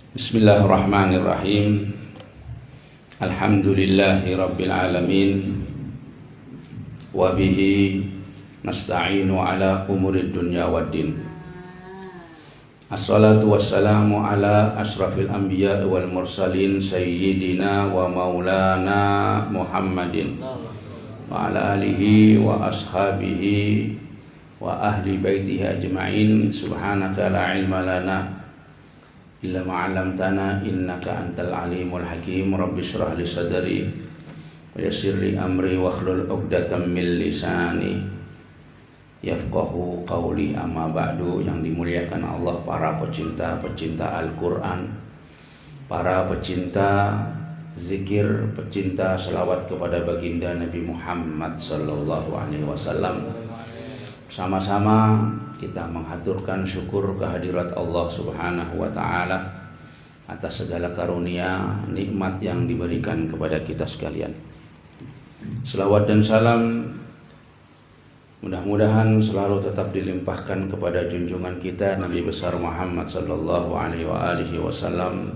Bismillahirrahmanirrahim. Alhamdulillahi rabbil alamin. Wa bihi nasta'inu ala umurid dunya waddin. Assalatu wassalamu ala ashrafil anbiya wal mursalin sayyidina wa maulana Muhammadin wa ala alihi wa ashabihi wa ahli baitihi ajma'in. Subhanaka la ilma lana illa ma'alamtana innaka antal alimul hakim. Rabbi syrah li sadri wa yassir li amri wa hlul uqdatam min lisani yafqahu qawli. Amma ba'du. Yang dimuliakan Allah, para pecinta Al-Quran, para pecinta zikir, pecinta selawat kepada baginda Nabi Muhammad sallallahu alaihi wasallam. Sama-sama kita menghaturkan syukur kehadirat Allah Subhanahu wa taala atas segala karunia nikmat yang diberikan kepada kita sekalian. Selawat dan salam mudah-mudahan selalu tetap dilimpahkan kepada junjungan kita Nabi besar Muhammad sallallahu alaihi wasallam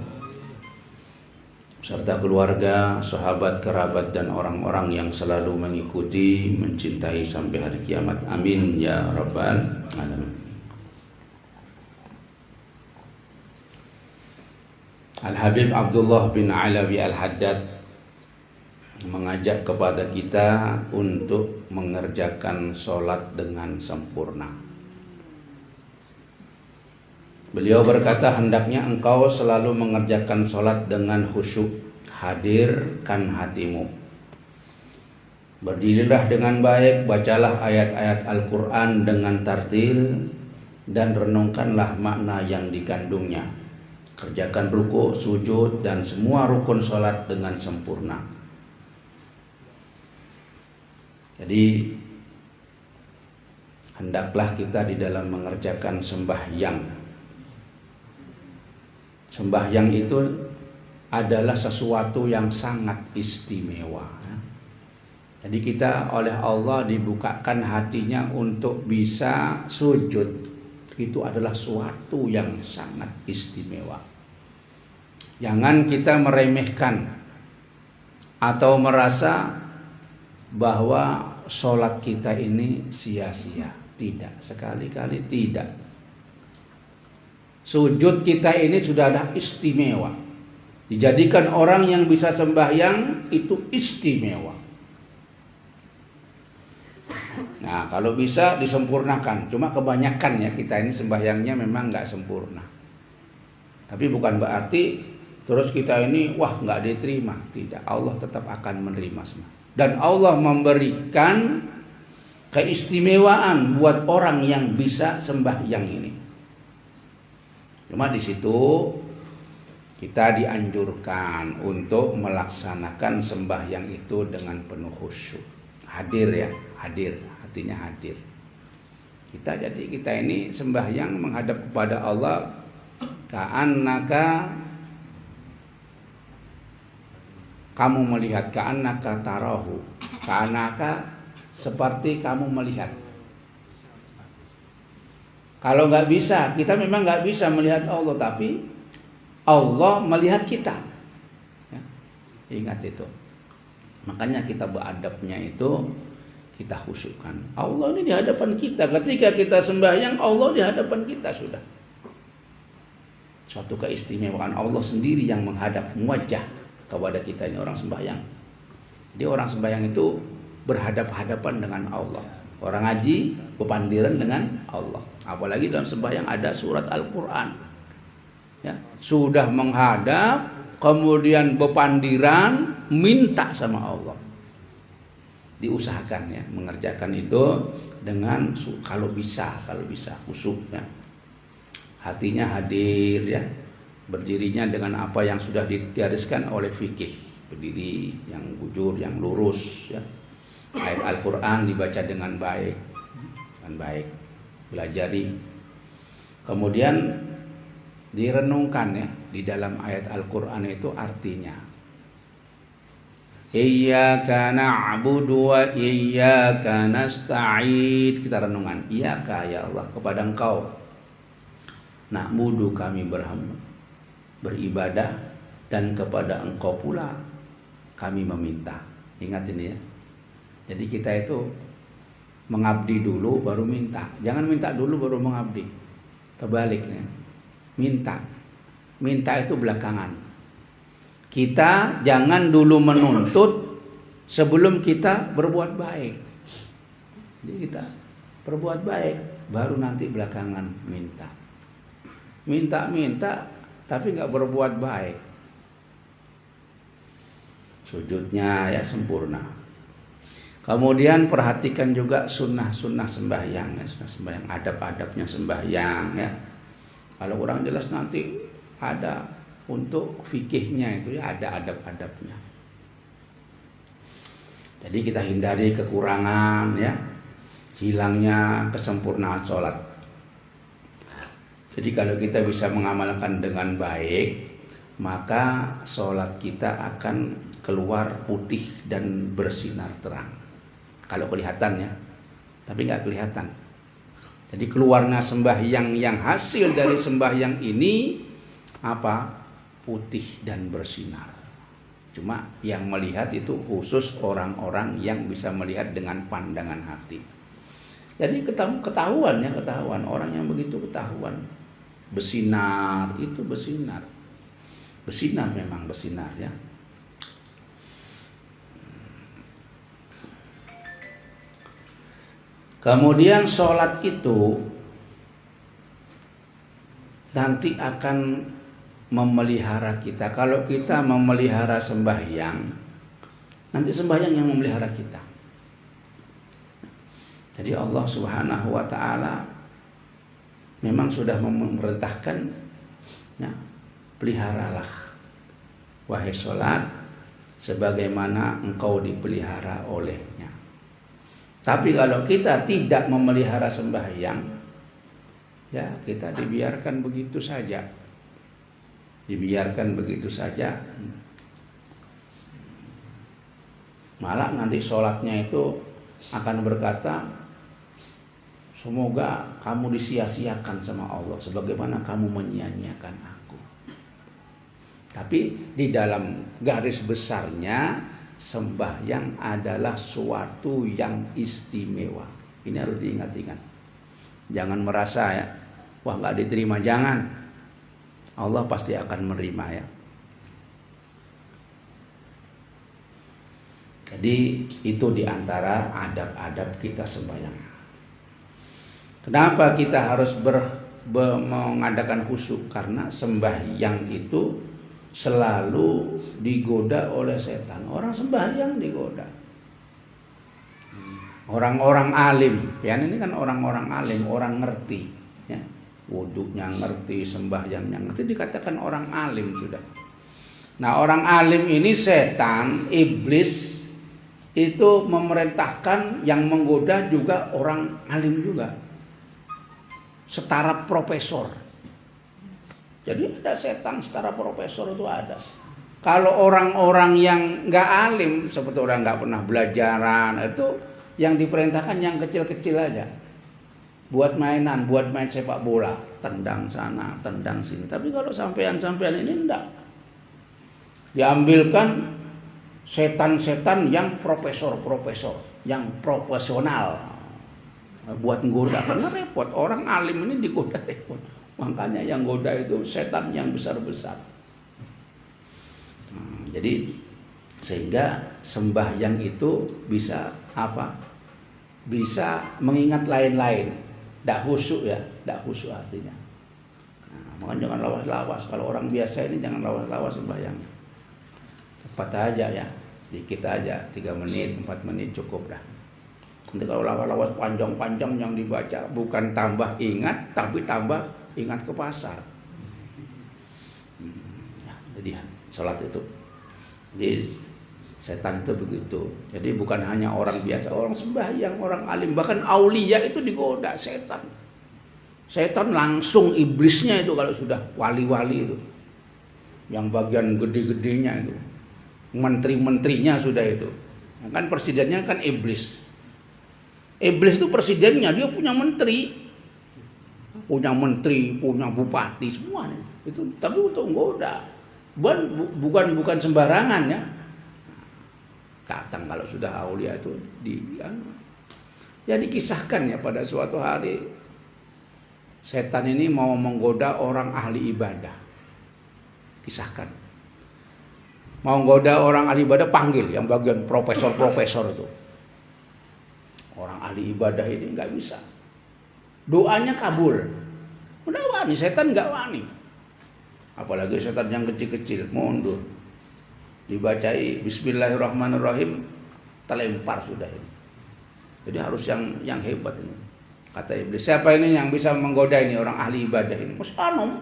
serta keluarga, sahabat, kerabat dan orang-orang yang selalu mengikuti, mencintai sampai hari kiamat. Amin ya rabbal alamin. Al-Habib Abdullah bin Alawi Al-Haddad mengajak kepada kita untuk mengerjakan sholat dengan sempurna. Beliau berkata, hendaknya engkau selalu mengerjakan sholat dengan khusyuk. Hadirkan hatimu. Berdirilah dengan baik, bacalah ayat-ayat Al-Quran dengan tartil, dan renungkanlah makna yang dikandungnya. Kerjakan ruku, sujud, dan semua rukun sholat dengan sempurna. Jadi, hendaklah kita di dalam mengerjakan sembahyang. Sembahyang itu adalah sesuatu yang sangat istimewa. Jadi kita oleh Allah dibukakan hatinya untuk bisa sujud. Itu adalah suatu yang sangat istimewa. Jangan kita meremehkan atau merasa bahwa sholat kita ini sia-sia. Tidak, sekali-kali tidak. Sujud kita ini sudah ada istimewa. Dijadikan orang yang bisa sembahyang itu istimewa. Nah, kalau bisa disempurnakan. Cuma kebanyakan ya kita ini sembahyangnya memang nggak sempurna. Tapi bukan berarti terus kita ini wah nggak diterima. Tidak, Allah tetap akan menerima semua. Dan Allah memberikan keistimewaan buat orang yang bisa sembahyang ini. Cuma di situ kita dianjurkan untuk melaksanakan sembahyang itu dengan penuh khusyuk. Hadir ya, hadir, hatinya hadir. Kita ini sembahyang menghadap kepada Allah ka'annaka, kamu melihat, ka'annaka tarahu, ka'annaka seperti kamu melihat. Kalau nggak bisa, kita memang nggak bisa melihat Allah, tapi Allah melihat kita. Ya, ingat itu. Makanya kita beradabnya itu kita khusyukkan. Allah ini di hadapan kita. Ketika kita sembahyang, Allah di hadapan kita sudah. Suatu keistimewaan, Allah sendiri yang menghadap wajah kepada kita ini orang sembahyang. Jadi orang sembahyang itu berhadap-hadapan dengan Allah. Orang ngaji bepandiran dengan Allah. Apalagi dalam sembahyang ada surat Al-Quran. Ya, sudah menghadap, kemudian bepandiran, minta sama Allah. Diusahakan ya, mengerjakan itu dengan kalau bisa khusyuknya. Hatinya hadir ya, berdirinya dengan apa yang sudah digariskan oleh fikih. Berdiri yang jujur, yang lurus ya. Ayat Al-Quran dibaca dengan baik, belajari. Kemudian direnungkan ya, di dalam ayat Al-Quran itu artinya. Iyyaka na'budu wa iyyaka nasta'in. Kita renungan, iyyaka ya Allah, kepada Engkau na'budu kami berhamba. beribadah, dan kepada Engkau pula kami meminta. Ingat ini ya. Jadi kita itu mengabdi dulu baru minta. Jangan minta dulu baru mengabdi. Terbaliknya. Minta. Minta itu belakangan. Kita jangan dulu menuntut sebelum kita berbuat baik. Jadi kita berbuat baik baru nanti belakangan minta. Minta tapi nggak berbuat baik. Sujudnya ya sempurna. Kemudian perhatikan juga sunnah-sunnah sembahyang, ya, sunnah sembahyang, adab-adabnya sembahyang ya. Kalau kurang jelas nanti ada untuk fikihnya itu ya, ada adab-adabnya. Jadi kita hindari kekurangan ya, hilangnya kesempurnaan sholat. Jadi kalau kita bisa mengamalkan dengan baik, maka sholat kita akan keluar putih dan bersinar terang. Kalau kelihatan ya, tapi nggak kelihatan. Jadi keluarnya sembahyang yang hasil dari sembahyang ini apa? Putih dan bersinar. Cuma yang melihat itu khusus orang-orang yang bisa melihat dengan pandangan hati. Jadi ketahuan orang yang begitu ketahuan. Bersinar itu bersinar. Bersinar memang bersinar ya. Kemudian sholat itu nanti akan memelihara kita. Kalau kita memelihara sembahyang, nanti sembahyang yang memelihara kita. Jadi Allah Subhanahu wa taala memang sudah memerintahkan ya, peliharalah wahai sholat sebagaimana engkau dipelihara olehnya. Tapi kalau kita tidak memelihara sembahyang, ya kita dibiarkan begitu saja. Dibiarkan begitu saja. Malah nanti sholatnya itu akan berkata, semoga kamu disia-siakan sama Allah sebagaimana kamu menyia-nyiakan aku. Tapi di dalam garis besarnya sembahyang adalah suatu yang istimewa. Ini harus diingat-ingat. Jangan merasa ya, wah nggak diterima, jangan. Allah pasti akan menerima ya. Jadi itu diantara adab-adab kita sembahyang. Kenapa kita harus mengadakan khusyuk? Karena sembahyang itu selalu digoda oleh setan. Orang sembahyang digoda. Orang-orang alim, ya ini kan orang-orang alim, orang ngerti, ya. Wudhunya ngerti, sembahyangnya ngerti, dikatakan orang alim sudah. Nah, orang alim ini setan, iblis itu memerintahkan yang menggoda juga orang alim juga. Setara profesor. Jadi ada setan setara profesor itu ada. Kalau orang-orang yang nggak alim seperti orang nggak pernah belajaran itu yang diperintahkan yang kecil-kecil aja. Buat mainan, buat main sepak bola, tendang sana, tendang sini. Tapi kalau sampean-sampean ini enggak. Diambilkan setan-setan yang profesor-profesor, yang profesional. Buat nggoda, karena repot. Orang alim ini digoda repot. Makanya yang goda itu setan yang besar-besar. Jadi sehingga sembahyang itu bisa apa? Bisa mengingat lain-lain. Tidak khusyuk ya, tidak khusyuk artinya. Nah, makanya jangan lawas-lawas. Kalau orang biasa ini jangan lawas-lawas sembahyang. Cepat aja ya, sedikit aja, 3 menit, 4 menit cukup dah. Nanti kalau lawas-lawas panjang-panjang yang dibaca bukan tambah ingat, tapi tambah ingat ke pasar. Ya, jadi sholat itu. Jadi setan itu begitu. Jadi bukan hanya orang biasa, orang sembahyang, orang alim, bahkan aulia itu digoda setan. Setan langsung iblisnya itu kalau sudah wali-wali itu. Yang bagian gede-gedenya itu. Menteri-menterinya sudah itu. Kan presidennya kan iblis. Iblis itu presidennya, dia punya menteri. punya menteri, punya bupati, semua nih. Itu tapi untuk menggoda. Bukan sembarangan ya. Datang kalau sudah aulia itu ya dikisahkan ya pada suatu hari setan ini mau menggoda orang ahli ibadah. Kisahkan. Mau menggoda orang ahli ibadah, panggil yang bagian profesor itu. Orang ahli ibadah ini nggak bisa. Doanya kabul. Udah wani, setan nggak wani. Apalagi setan yang kecil-kecil, mundur. Dibacai Bismillahirrahmanirrahim, terlempar sudah ini. Jadi harus yang hebat ini. Kata iblis, siapa ini yang bisa menggoda ini orang ahli ibadah ini? Masih anom.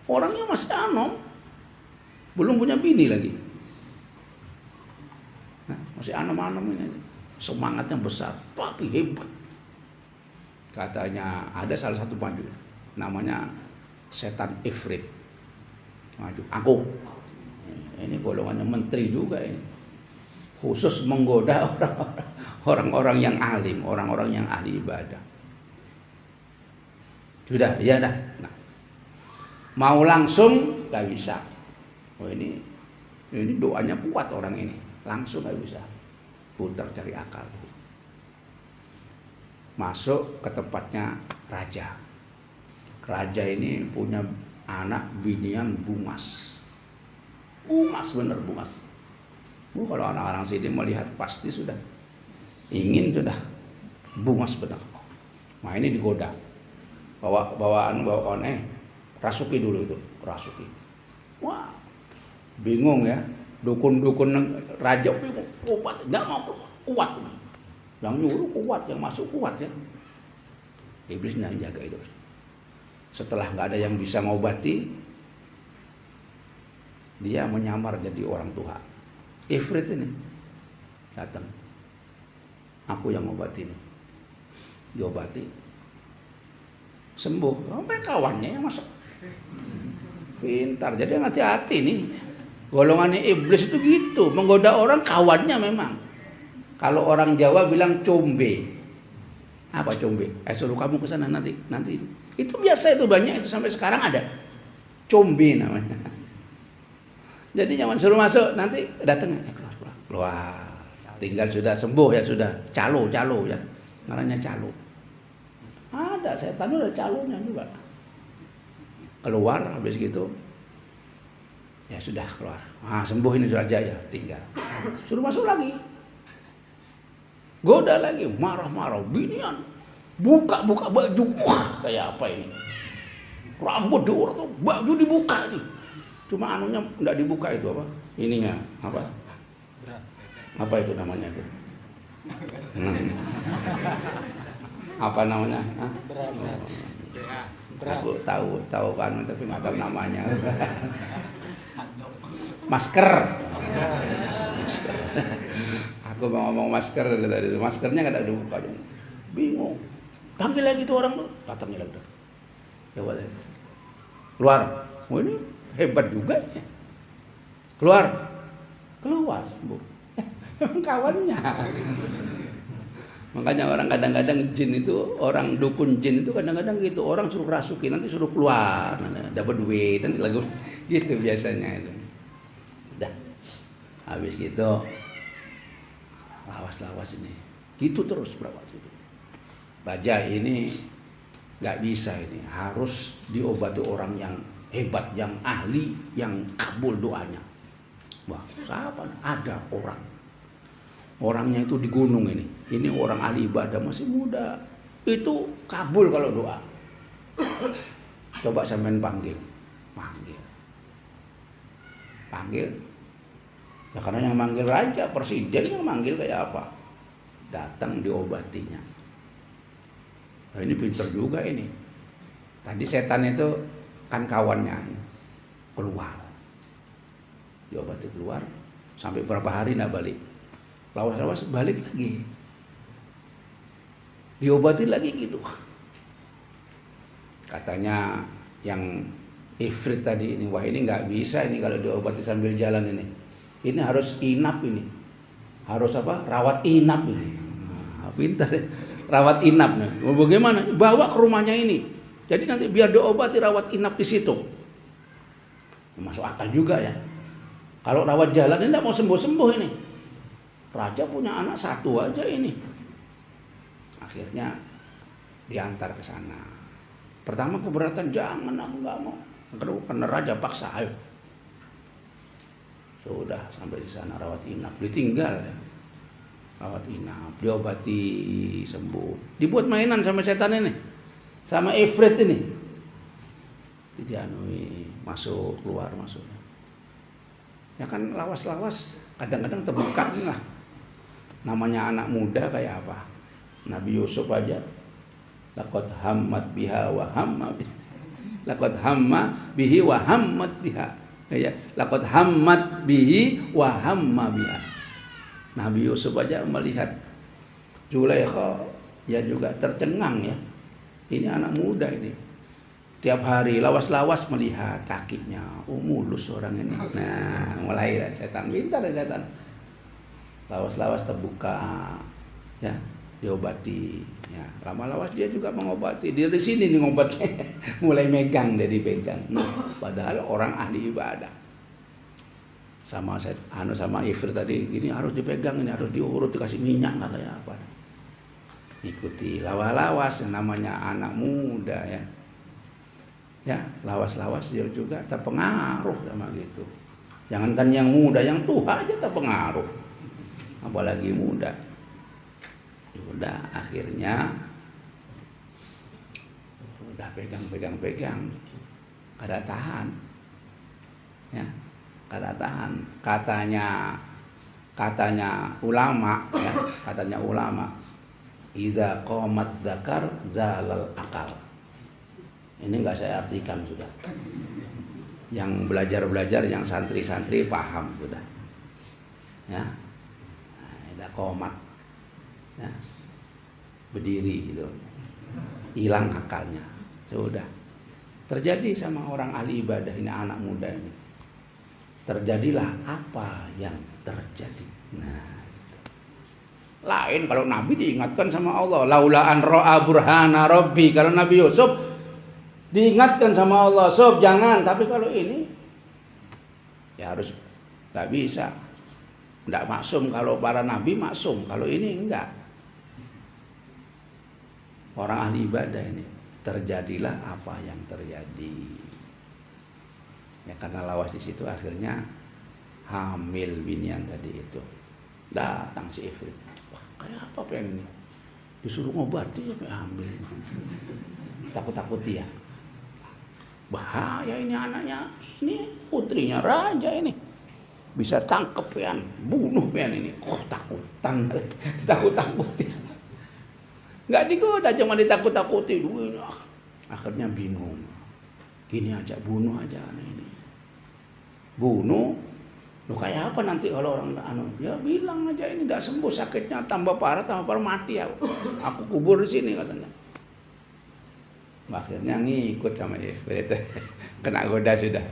Orangnya masih anom. Belum punya bini lagi. Nah, masih anom-anom ini. Semangatnya besar, tapi hebat. Katanya ada salah satu maju, namanya setan Ifrit. Maju, aku. Ini golongannya menteri juga ini. Khusus menggoda orang-orang yang alim, orang-orang yang ahli ibadah. Sudah, ya dah. Nah, mau langsung gak bisa. Oh ini doanya kuat orang ini. Langsung gak bisa. Putar cari akal. Masuk ke tempatnya raja. Raja ini punya anak binian bungas. Bungas bener bungas. Kalau anak-anak sini melihat pasti sudah ingin sudah bungas benar. Nah ini digoda. Bawa kawan rasuki dulu itu, rasuki. Wah, bingung ya. Dukun-dukun raja bingung, kuat, enggak mau kuat. Yang nyuruh kuat, yang masuk kuat ya. Iblisnya yang jaga itu. Setelah nggak ada yang bisa ngobati, dia menyamar jadi orang tua. Ifrit ini datang. Aku yang ngobati ini. Diobati. Sembuh. Sampai kawannya yang masuk. Pintar. Jadi hati-hati nih. Golongannya iblis itu gitu. Menggoda orang kawannya memang. Kalau orang Jawa bilang combe. Apa combe? Suruh kamu ke sana nanti. Itu biasa, itu banyak, itu sampai sekarang ada. Combe namanya. Jadi jangan suruh masuk, nanti datang keluar. Tinggal sudah sembuh ya sudah, calo ya. Namanya calo. Ada setan udah calonya juga. Keluar habis gitu. Ya sudah keluar. Sembuh ini sudah aja ya, tinggal. Suruh masuk lagi. Goda lagi, marah-marah, binian. Buka baju. Wah, kayak apa ini? Rambut diurut, baju dibuka nih. Cuma anunya enggak dibuka itu apa? Ininya apa? Apa itu namanya itu? Apa namanya? Aku tahu kan tapi nggak tahu namanya. Masker. Aku mau ngomong masker tadi. Maskernya nggak ada dibuka. Bingung. Panggil lagi tuh orang tuh. Datangnya lagi. Ya boleh. Keluar. Oh ini hebat juga. Keluar sembuh. Kawannya. Makanya orang kadang-kadang jin itu, orang dukun jin itu kadang-kadang gitu, orang suruh rasuki nanti suruh keluar, dapat duit nanti lagi gitu biasanya itu. Udah. Habis gitu lawas ini. Gitu terus berapa itu. Raja ini nggak bisa ini, harus diobati orang yang hebat, yang ahli, yang kabul doanya. Wah, siapa? Ada orang. Orangnya itu di gunung ini. Ini orang ahli ibadah masih muda. Itu kabul kalau doa. Coba sampean panggil. Ya karena yang manggil raja, presiden yang manggil kayak apa? Datang diobatinya. Nah, ini pintar juga ini. Tadi setan itu kan kawannya keluar. Diobati keluar. Sampai berapa hari nggak balik. Lawas-lawas balik lagi. Diobati lagi gitu. Katanya yang Ifrit tadi ini, wah ini nggak bisa ini kalau diobati sambil jalan ini. Ini harus inap ini. Harus apa? Rawat inap ini. Pintar ya. Rawat inap nih. Bagaimana? Bawa ke rumahnya ini. Jadi nanti biar diobati rawat inap di situ. Masuk akal juga ya. Kalau rawat jalan ini tidak mau sembuh-sembuh ini. Raja punya anak satu aja ini. Akhirnya diantar ke sana. Pertama keberatan, jangan, aku nggak mau. Karena raja paksa, ayo. Sudah sampai di sana rawat inap, ditinggal ya. Rawat inap, diobati, sembuh. Dibuat mainan sama setan ini, sama ifrit ini. Dianui, masuk keluar masuk. Ya kan lawas-lawas kadang-kadang terbuka lah. Namanya anak muda kayak apa? Nabi Yusuf aja. Laqad hammat biha wa hamma biha. Laqad hamma bihi wa hammat biha. Ya, laqad hammat bihi wa hamma biha. Nabi Yusuf aja melihat Zulaikha, ya juga tercengang ya. Ini anak muda ini. Tiap hari lawas-lawas melihat kakinya, oh mulus orang ini. Nah, mulai setan, pintar ya setan. Lawas-lawas terbuka, ya, diobati. Ya, lama-lawas dia juga mengobati. Dia di sini nih ngobatnya, mulai megang, dia dipegang. Nah, padahal orang ahli ibadah. Sama sama Ifrit tadi, ini harus dipegang, ini harus diurut, dikasih minyak nggak kayak apa. Ikuti lawas-lawas, namanya anak muda ya. Ya, lawas-lawas dia juga terpengaruh sama gitu. Jangankan yang muda, yang tua aja terpengaruh. Apalagi muda. Udah akhirnya udah pegang. Kada tahan. Ya, kada tahan. Katanya ulama, ya, katanya ulama. Idza qamat zakar zalal akal. Ini enggak saya artikan sudah. Yang belajar, yang santri-santri paham sudah. Ya. Nah, komat. Ya. Berdiri gitu. Hilang akalnya. Sudah. Terjadi sama orang ahli ibadah ini, anak muda ini. Terjadilah apa yang terjadi. Nah, lain kalau Nabi diingatkan sama Allah, laula an ra'a burhana rabbi. Kalau Nabi Yusuf diingatkan sama Allah, sob jangan. Tapi kalau ini ya harus, nggak bisa, nggak maksum. Kalau para nabi maksum, kalau ini enggak. Orang ahli ibadah ini, terjadilah apa yang terjadi. Ya karena lawas di situ akhirnya hamil binian tadi itu. Datang si Ifrit, wah kayak apa pengen ini? Disuruh ngobati sampai hamil. Takut-takut dia. Bahaya ini anaknya, ini putrinya raja ini, bisa tangkep pian, bunuh pian ini. Oh takutan, takut-takuti. Nggak digoda, cuma ditakut-takuti dulu. Akhirnya bingung. Gini aja, bunuh aja anak ini. Bunuh, lu kayak apa nanti kalau orang ya bilang aja ini nggak sembuh sakitnya, tambah parah mati aku. Aku kubur di sini katanya. Akhirnya ngikut sama Ifrit. Kena goda sudah.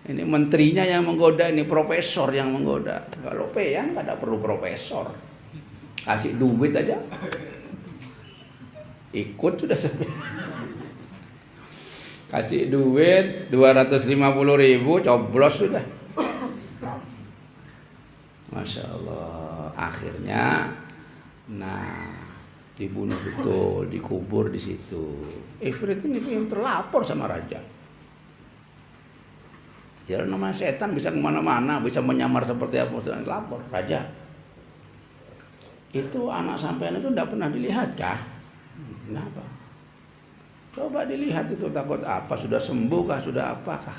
Ini menterinya yang menggoda, ini profesor yang menggoda. Kalau peyan nggak perlu profesor, kasih duit aja, ikut sudah sampai. Kasih duit 250.000, coblos sudah. Masya Allah. Akhirnya, nah, dibunuh betul, dikubur di situ. Ifrit ini yang terlapor sama raja. Ya namanya setan bisa kemana-mana, bisa menyamar seperti apa, sedang lapor raja. Itu anak sampean itu tidak pernah dilihat kah? Kenapa? Coba dilihat itu, takut apa? Sudah sembuh kah? Sudah apakah?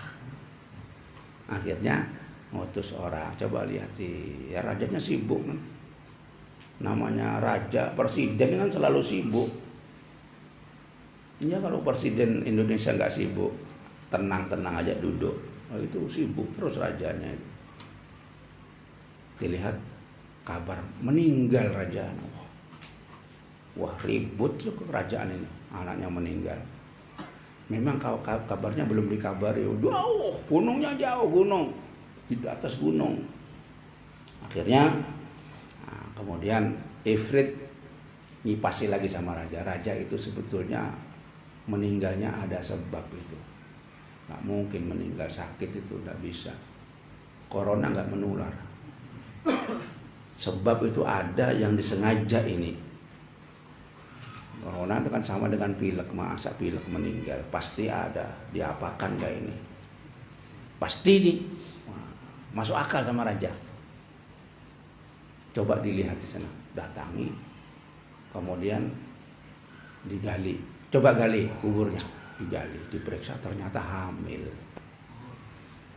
Akhirnya ngutus orang, coba lihat, ya rajanya sibuk kan. Namanya raja, presiden kan selalu sibuk. Ya kalau presiden Indonesia nggak sibuk, tenang-tenang aja duduk. Oh, itu sibuk terus rajanya. Dilihat kabar meninggal raja. Wah ribut kerajaan ini, anaknya meninggal. Memang kabarnya belum dikabari. Jauh, gunungnya jauh, gunung di atas gunung. Akhirnya kemudian Ifrit ngipasi lagi sama raja. Raja itu sebetulnya meninggalnya ada sebab itu. Nggak mungkin meninggal sakit itu, nggak bisa. Corona nggak menular. Sebab itu ada yang disengaja ini. Corona itu kan sama dengan pilek, masa pilek meninggal? Pasti ada. Diapakan kayak ini? Pasti nih. Masuk akal sama raja. Coba dilihat di sana, datangi, kemudian digali. Coba gali kuburnya, digali, diperiksa, ternyata hamil.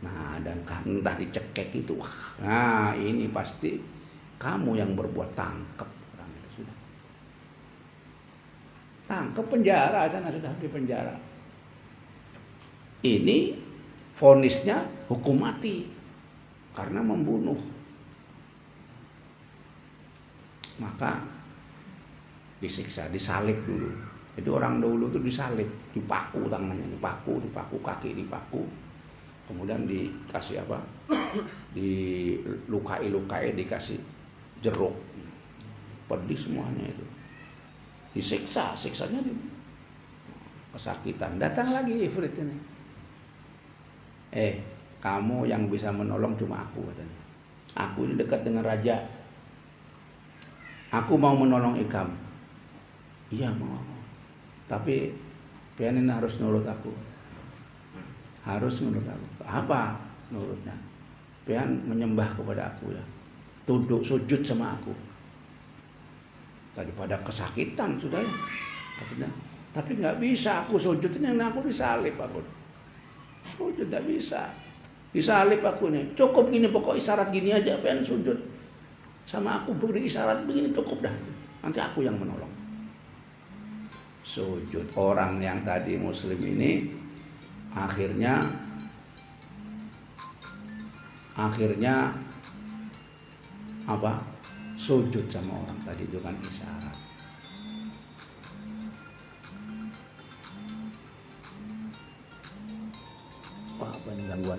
Nah, dan entah dicekek itu, nah ini pasti kamu yang berbuat, tangkap orang itu sudah. Tangkap, penjara sana, sudah di penjara. Ini vonisnya hukum mati karena membunuh. Maka disiksa, disalib dulu. Jadi orang dulu itu disalib, dipaku tangannya, dipaku kaki, dipaku. Kemudian dikasih apa? Dilukai, dikasih jeruk. Pedih semuanya itu. Disiksa, siksanya kesakitan. Datang lagi Ifrit ini. Kamu yang bisa menolong cuma aku, katanya. Aku ini dekat dengan raja. Aku mau menolong Ikam. Iya mau. Tapi pianin harus nurut aku. Harus menurut aku. Apa nurutnya? Pian menyembah kepada aku ya. Tunduk sujud sama aku. Daripada kesakitan sudah ya. Tapi nggak bisa aku sujud ini, aku disalib aku. Sujud nggak bisa. Disalib aku nih. Cukup gini, pokok isyarat gini aja pian sujud. Sama aku beri isyarat begini cukup dah. Nanti aku yang menolong. Sujud. Orang yang tadi muslim ini akhirnya apa? Sujud sama orang tadi itu kan isyarat. Wah, apa ini gangguan?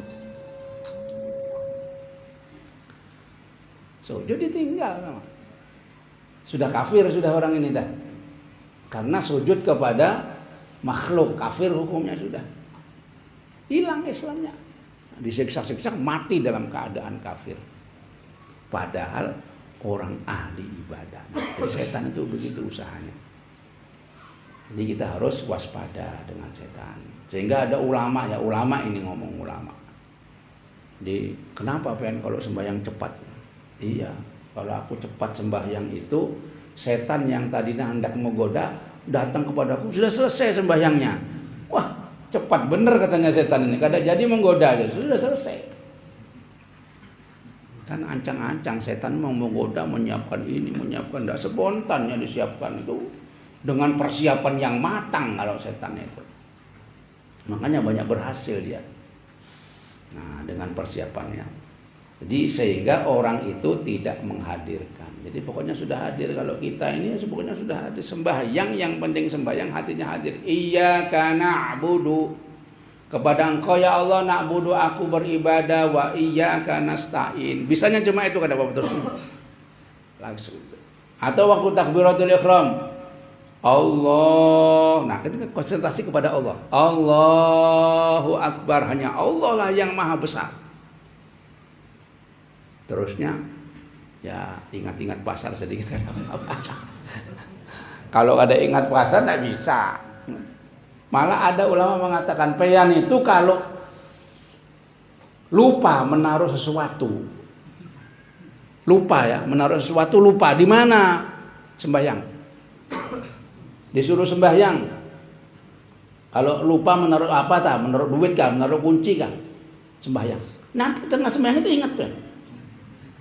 Sujud ditinggal sama. Sudah kafir sudah orang ini dah. Karena sujud kepada makhluk, kafir hukumnya sudah. Hilang Islamnya. Disiksa-siksa mati dalam keadaan kafir. Padahal orang ahli ibadah. Jadi setan itu begitu usahanya. Jadi kita harus waspada dengan setan. Sehingga ada ulama ya, ulama ini ngomong ulama. Jadi kenapa pengen kalau sembahyang cepat? Iya, kalau aku cepat sembahyang itu, setan yang tadinya hendak menggoda datang kepadaku, sudah selesai sembahyangnya. Wah, cepat bener katanya setan ini. Kada jadi menggoda aja, sudah selesai. Kan ancang-ancang setan mau menggoda, menyiapkan ini, menyiapkan, tidak spontannya disiapkan itu dengan persiapan yang matang kalau setan itu. Makanya banyak berhasil dia. Nah, dengan persiapannya. Jadi sehingga orang itu tidak menghadirkan. Jadi pokoknya sudah hadir. Kalau kita ini pokoknya sudah hadir. Sembahyang, yang penting sembahyang hatinya hadir. Iyyaka na'budu, kepada Engkau ya Allah na'budu, aku beribadah, wa iyyaka nasta'in. Bisanya cuma itu kata Bapak terus. Langsung. Atau waktu takbiratul ihram, Allah. Nah, kita konsentrasi kepada Allah. Allahu Akbar, hanya Allah lah yang maha besar. Terusnya ya ingat-ingat pasar sedikit. Kalau ada ingat pasar tidak bisa. Malah ada ulama mengatakan peyan itu kalau lupa menaruh sesuatu. Lupa ya, menaruh sesuatu lupa. Di mana? Sembahyang. Disuruh sembahyang. Kalau lupa menaruh apa tak? Menaruh duit kah? Menaruh kunci kah? Sembahyang. Nanti tengah sembahyang itu ingat kan?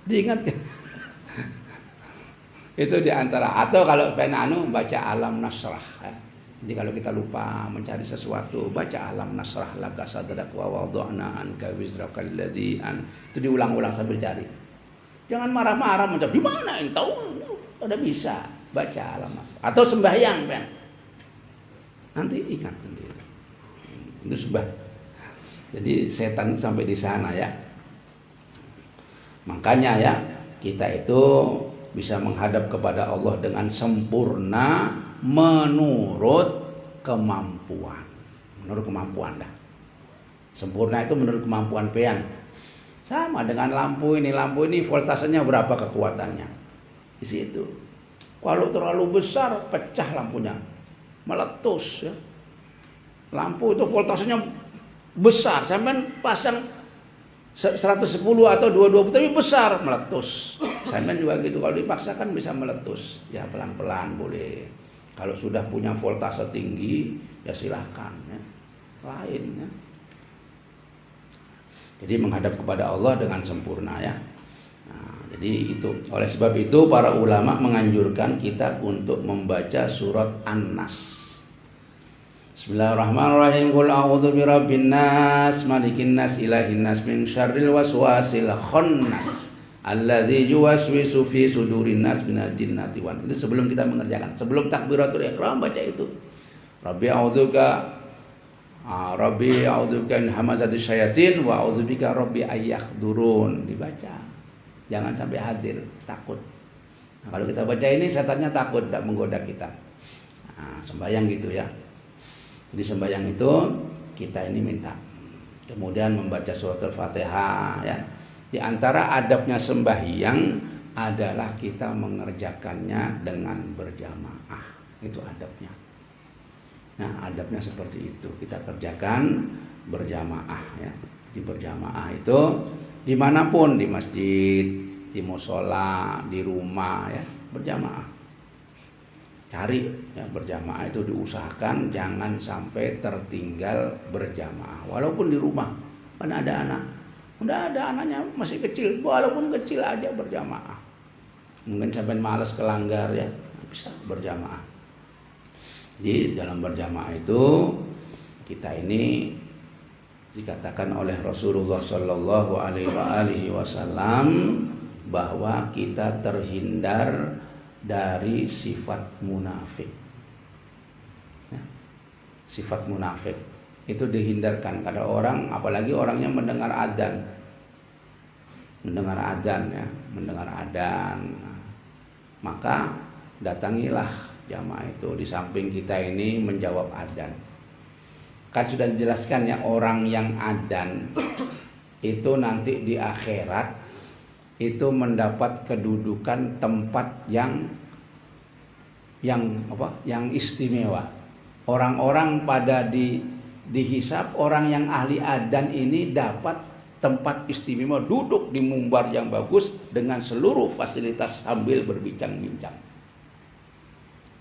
Diingat kan? Itu diantara. Atau kalau pengen baca alam nasrah. Jadi kalau kita lupa mencari sesuatu, baca alam nasrah laka sadrak wa wada'na anka wizrakal ladzi an. Itu diulang-ulang sambil cari. Jangan marah-marah mencari. Di mana ini tahu? Ada bisa baca alam nasrah. Atau sembahyang kan? Nanti ingat nanti. Itu sembah. Jadi setan sampai di sana ya. Makanya ya, kita itu bisa menghadap kepada Allah dengan sempurna menurut kemampuan. Menurut kemampuan dah. Sempurna itu menurut kemampuan pean. Sama dengan lampu ini voltasenya berapa kekuatannya. Di situ. Kalau terlalu besar pecah lampunya. Meletus ya. Lampu itu voltasenya besar, sampai pasang 110 atau 220 tapi besar meletus. Sampai juga gitu, kalau dipaksakan bisa meletus. Ya pelan-pelan boleh. Kalau sudah punya voltase tinggi ya silahkan ya. Lain ya. Jadi menghadap kepada Allah dengan sempurna ya. Nah, jadi itu. Oleh sebab itu para ulama menganjurkan kita untuk membaca surat An-Nas. Bismillahirrahmanirrahim. Qul a'udzu birabbin nas, malikin nas, ilahin nas, min syarril waswasil khannas alladzi yuwaswisu fi sudurin nas minal jinnati wan. Itu sebelum kita mengerjakan, sebelum takbiratul ihram baca itu. Rabbi a'udzubika min hamazatis syayatin wa a'udzubika rabbi ayyahdurun, dibaca. Jangan sampai hadir, takut. Nah, kalau kita baca ini setannya takut tak menggoda kita. Nah, sembahyang gitu ya. Jadi sembahyang itu kita ini minta. Kemudian membaca surat Al-Fatihah ya. Di antara adabnya sembahyang adalah kita mengerjakannya dengan berjamaah. Itu adabnya. Nah, adabnya seperti itu. Kita kerjakan berjamaah ya. Di berjamaah itu dimanapun, di masjid, di musola, di rumah ya, berjamaah. Cari ya, berjamaah itu diusahakan jangan sampai tertinggal berjamaah. Walaupun di rumah kan ada anak, udah ada anaknya masih kecil, walaupun kecil aja berjamaah. Mungkin sampai malas kelanggar ya, bisa berjamaah. Jadi dalam berjamaah itu kita ini dikatakan oleh Rasulullah Shallallahu Alaihi Wasallam bahwa kita terhindar dari sifat munafik. Ya, sifat munafik itu dihindarkan karena orang, apalagi orangnya mendengar adzan, ya, mendengar adzan, maka datangilah jamaah itu. Di samping kita ini menjawab adzan. Kan sudah dijelaskan ya, orang yang adzan itu nanti di akhirat itu mendapat kedudukan tempat yang istimewa. Orang-orang pada dihisab, orang yang ahli adzan ini dapat tempat istimewa, duduk di mimbar yang bagus dengan seluruh fasilitas sambil berbincang-bincang.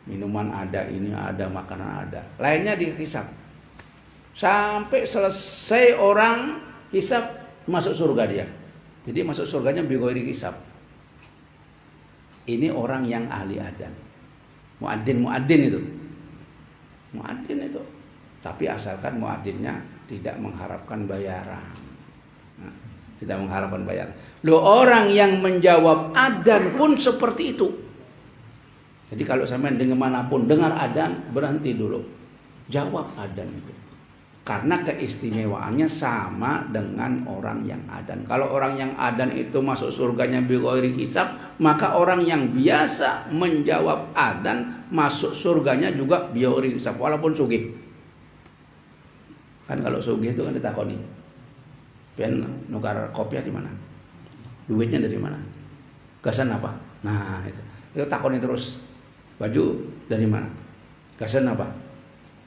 Minuman ada, ini ada, makanan ada. Lainnya dihisab. Sampai selesai orang hisab masuk surga dia. Jadi masuk surganya bighairi hisab. Ini orang yang ahli adzan. Muadzin itu. Muadzin itu. Tapi asalkan muadzinnya tidak mengharapkan bayaran. Nah, tidak mengharapkan bayaran. Loh, orang yang menjawab adzan pun seperti itu. Jadi kalau sampean dengar manapun dengar adzan, berhenti dulu. Jawab adzan itu. Karena keistimewaannya sama dengan orang yang adzan. Kalau orang yang adzan itu masuk surganya bighairi hisab, maka orang yang biasa menjawab adzan masuk surganya juga bighairi hisab walaupun sugih. Kan kalau sugih itu kan ditakoni, "Pen nukar kopiah di mana? Duitnya dari mana? Gasan apa?" Nah, itu takoni terus. "Baju dari mana? Gasan apa?"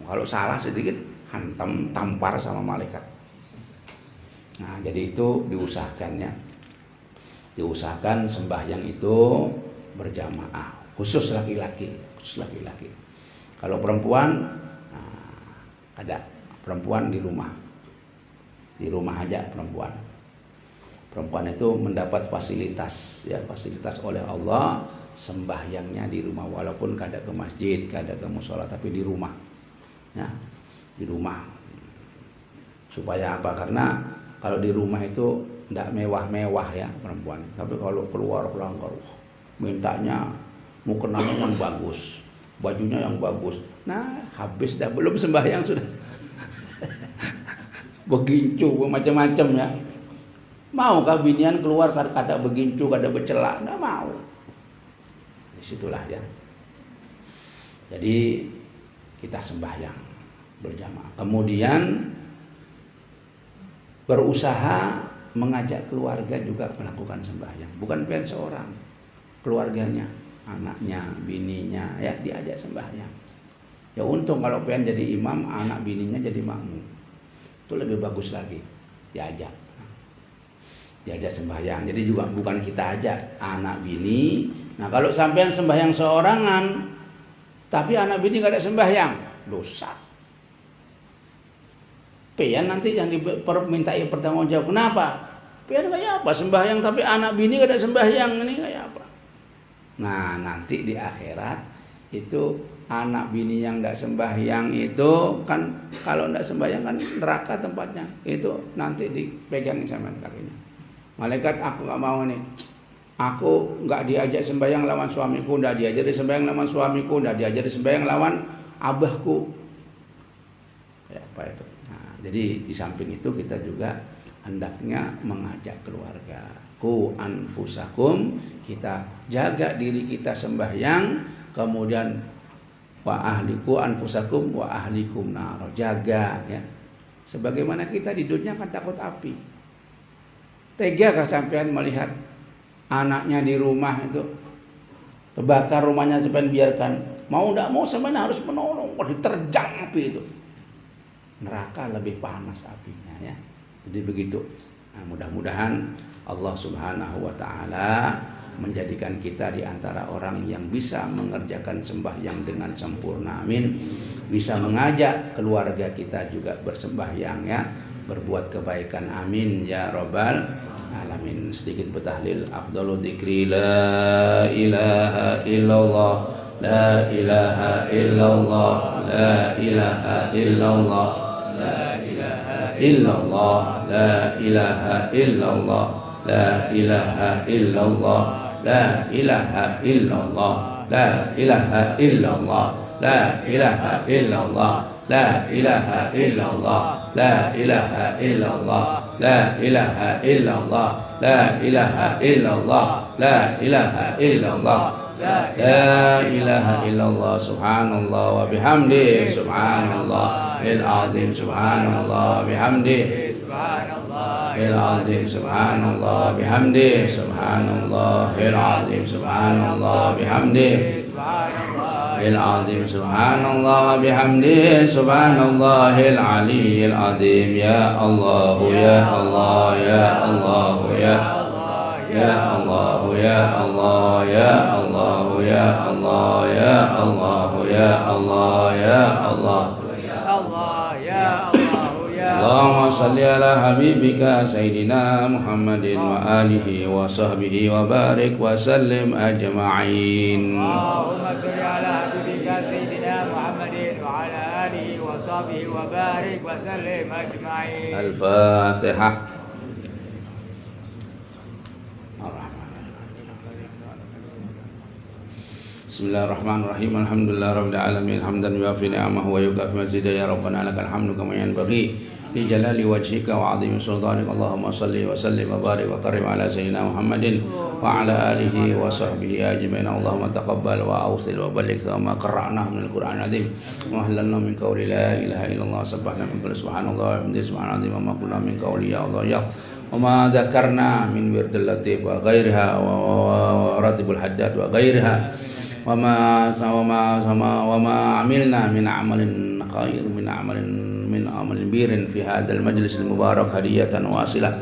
Kalau salah sedikit hantam, tampar sama malaikat. Nah, jadi itu diusahakan ya. Diusahakan sembahyang itu berjamaah, khusus laki-laki. Kalau perempuan, nah, ada perempuan di rumah. Di rumah aja perempuan. Perempuan itu mendapat fasilitas ya, fasilitas oleh Allah, sembahyangnya di rumah, walaupun kada ke masjid, kada ke mushola, tapi di rumah. Ya. Di rumah. Supaya apa? Karena kalau di rumah itu tidak mewah-mewah ya perempuan. Tapi kalau keluar mintanya mukenanya yang bagus, bajunya yang bagus. Nah, habis dah, belum sembahyang sudah begincu macam-macam ya. Maukah binian keluar kada begincu, kada bercela? Enggak mau. Disitulah ya. Jadi kita sembahyang. berjamaah. Kemudian berusaha mengajak keluarga juga melakukan sembahyang. Bukan pian seorang, keluarganya, anaknya, bininya, ya diajak sembahyang. Ya untung kalau pian jadi imam, anak bininya jadi makmum. Itu lebih bagus lagi, diajak sembahyang. Jadi juga bukan kita ajak anak bini. Nah kalau sampean sembahyang seorangan, tapi anak bini gak ada sembahyang, dosa. Pian nanti yang dimintai pertanggung jawab. Kenapa? Pian kayak apa sembahyang tapi anak bini gak ada sembahyang, ini kayak apa? Nah nanti di akhirat itu anak bini yang tidak sembahyang itu kan, kalau tidak sembahyang kan neraka tempatnya. Itu nanti dipegangin sama kakinya. Malaikat, aku nggak mau nih. Aku nggak diajak sembahyang lawan suamiku, nggak diajari sembahyang lawan suamiku, nggak diajari sembahyang lawan abahku. Ya apa itu? Nah, jadi di samping itu kita juga hendaknya mengajak keluarga. Ku anfusakum, kita jaga diri kita sembahyang, kemudian wa ahliku anfusakum wa ahlikum nar, jaga ya. Sebagaimana kita di dunia kan takut api. Tega kah sampean melihat anaknya di rumah itu terbakar rumahnya, sampean biarkan? Mau tidak mau sampean harus menolong, diterjang api itu. Neraka lebih panas apinya ya. Jadi begitu. Nah, mudah-mudahan Allah Subhanahu wa taala menjadikan kita di antara orang yang bisa mengerjakan sembahyang dengan sempurna. Amin. Bisa mengajak keluarga kita juga bersembahyang ya, berbuat kebaikan. Amin ya rabbal alamin. Sedikit bertahlil. Afdalu dzikri la ilaha illallah, la ilaha illallah, la ilaha illallah, la ilaha illallah, la ilaha illallah, la ilaha illallah, la ilaha illallah, la ilaha illallah, la ilaha illallah, la ilaha illallah, la ilaha illallah, la ilaha illallah, la ilaha illallah, la ilaha illallah, la ilaha illallah. Subhanallah wa bihamdi, subhanallahil azim, subhanallah bihamdi, subhanallahil azim, subhanallah bihamdi, subhanallahil azim, subhanallah bihamdi, subhanallahil azim, subhanallah wa bihamdi, subhanallahil aliyyil azim. Ya Allah ya Allah ya Allah ya ya Allah ya Allah ya Allah ya Allah ya Allah ya Allah ya Allah ya Allahumma salli ala habibika sayyidina Muhammadin wa alihi wa sahbihi wa barik wa sallim ajma'in. Allahumma salli ala habibika sayyidina Muhammadin wa ala alihi wa sahbihi wa barik wa sallim ajma'in. Al-Fatihah. Bismillahirrahmanirrahim. Alhamdulillahirabbil alamin. Hamdan yuafi ni'amahu wa yukafi mazidah. Ya Rabbana lakal hamdu kama yanbaghi li jalali wajhika wa 'azimi sultanik. Allahumma salli wa sallim wa barik wa karim ala sayyidina Muhammadin wa ala alihi wa sahbihi ajma'in. Allahumma taqabbal wa awsil wa balligh ma qara'nahu min al-Qur'an azim wa ahlalna min qawli la ilaha illallah, sabbahna min kulli subhanallah wa bihamdihi subhanallah wa ma qulna min qawli ya Allah ya wa ma dzakarna min wirdil latif wa ghairiha wa ratibul haddad wa ghairiha wa ma amilna min amalin khair min amalin birin fi hadzal majlis al mubarak hadiyatan wasilah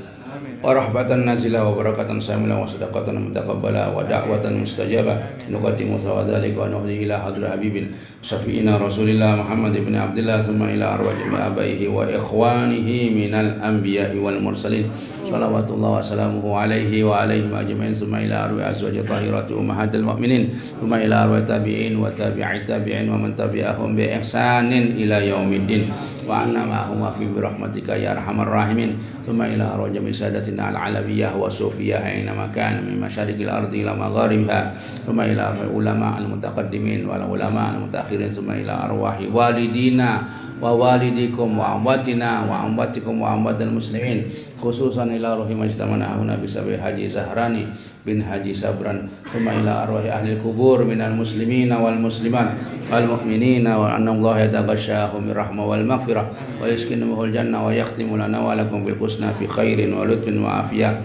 wa rahbatan nazilah wa barakatan samilah wa sadaqatan mutaqabbalah wa da'watan mustajabah. Nuqaddimu dzalika wa nuhdi ila hadri habibil syafi'ina rasulillah Muhammad ibn Abdullah thumma ila arwah abaihi wa ikhwanihi minal anbiya'i wal mursalin salawatullah wa salamuhu alaihi wa alaihim ajma'in thumma ila arwah azwaji tahirati ummahatil mu'minin thumma ila arwah tabi'in wa tabi'i tabi'in wa man tabi'ahum bi ihsanin ila yaumiddin wa anna ma'ahum fi birahmatika ya arhamar rahimin thumma ila arwah jami' sadatina al-alawiyyah wa sufiyah aina makan min masyariqil ardi ila magharibiha thumma ila ulama al-mutaqaddimin wal ulama al-mutaakhirin thumma ila arwahi walidina wa walidikum wa amwatina wa amwatikum wa amwatal muslimin khususan ila ruhi majtamana ahuna bisabi Haji Zahrani bin Haji Sabran thumma ila arwahi ahli kubur minal muslimina wal muslimat wal mu'minina wa anna Allah yataghashahum bir rahmah wal maghfirah wa yaskinuhul jannah wa yakhtimu lana wa lakum bil husna fi khairin wa lutfin wa afiyah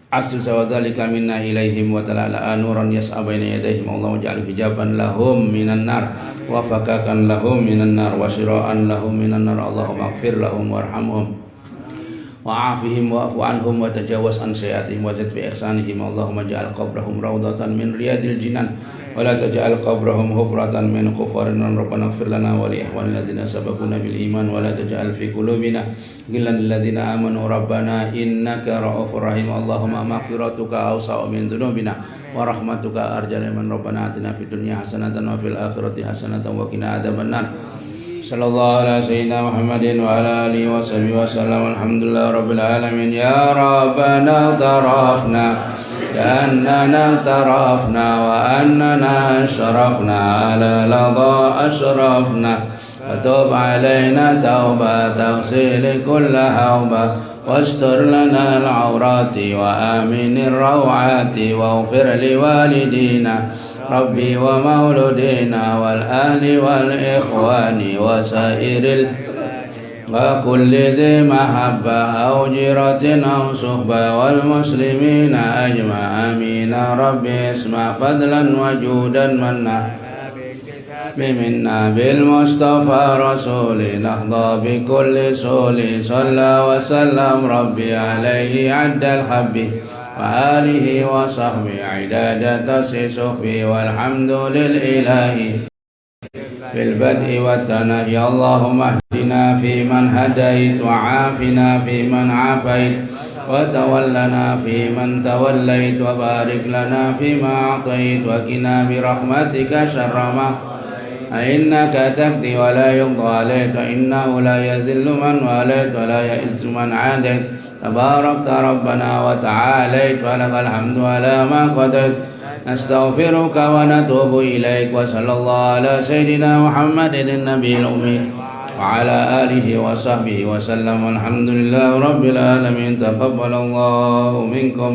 asil sawadhalika minna ilaihim wa talala nuran yas'a baina yadayhim Allahumma ja'alhu hijaban lahum minan nar wa fakakan lahum minan nar wa shiraan lahum minan nar Allahumma ighfir lahum warhamhum wa'afihim wa'fu anhum wa tajawaz an sayyi'atihim wa zid fi ihsanihim Allahumma ja'al qabrahum rawdatan min riyadil jinan wa la taj'al qabrahum hufratan min khufarin rabbana ighfir lana wa li ikhwanina alladhina sabaquna bil iman wa la taj'al fi qulubina ghillan lil ladzina amanu rabbana innaka ra'ufur rahim Allahumma maghfiratuka awsa'u min dhunubina wa rahmatuka arjana man rabbana atina fid dunya hasanatan wa fil akhirati hasanatan wa qina adzabannar sallallahu ala sayyidina Muhammadin wa ala alihi wa sahbihi wa sallam alhamdulillah rabbil alamin ya rabbana tarafna كأننا اغترفنا وأننا أشرفنا على لظى أشرفنا وتوب علينا توبة تغسل كل هوبة واستر لنا العورات وآمن الروعات واغفر لوالدينا ربي ومولودينا والأهل والإخوان وسائر وكل ذي محبة أو جيرة أو صحبة والمسلمين أجمع آمين ربي اسمع فضلا وجودا منا بمنا بالمصطفى رسول نهضى بكل سول صلى وسلم ربي عليه عد الحب وآله وصحبه عداد تصحبه والحمد للإله في البدء والتنهي اللهم اهدنا فيمن هديت وعافنا فيمن عافيت وتولنا فيمن توليت وبارك لنا فيما أعطيت وقنا برحمتك شر ما إنك تقضي ولا يقضى عليك إنه لا يذل من واليت ولا يئز من عاديت تباركت ربنا وتعاليت ولك الحمد على ما قضيت نستغفرك ونتوب إليك وصلى الله على سيدنا محمد النبي الأمي وعلى آله وصحبه وسلم الحمد لله رب العالمين تقبل الله منكم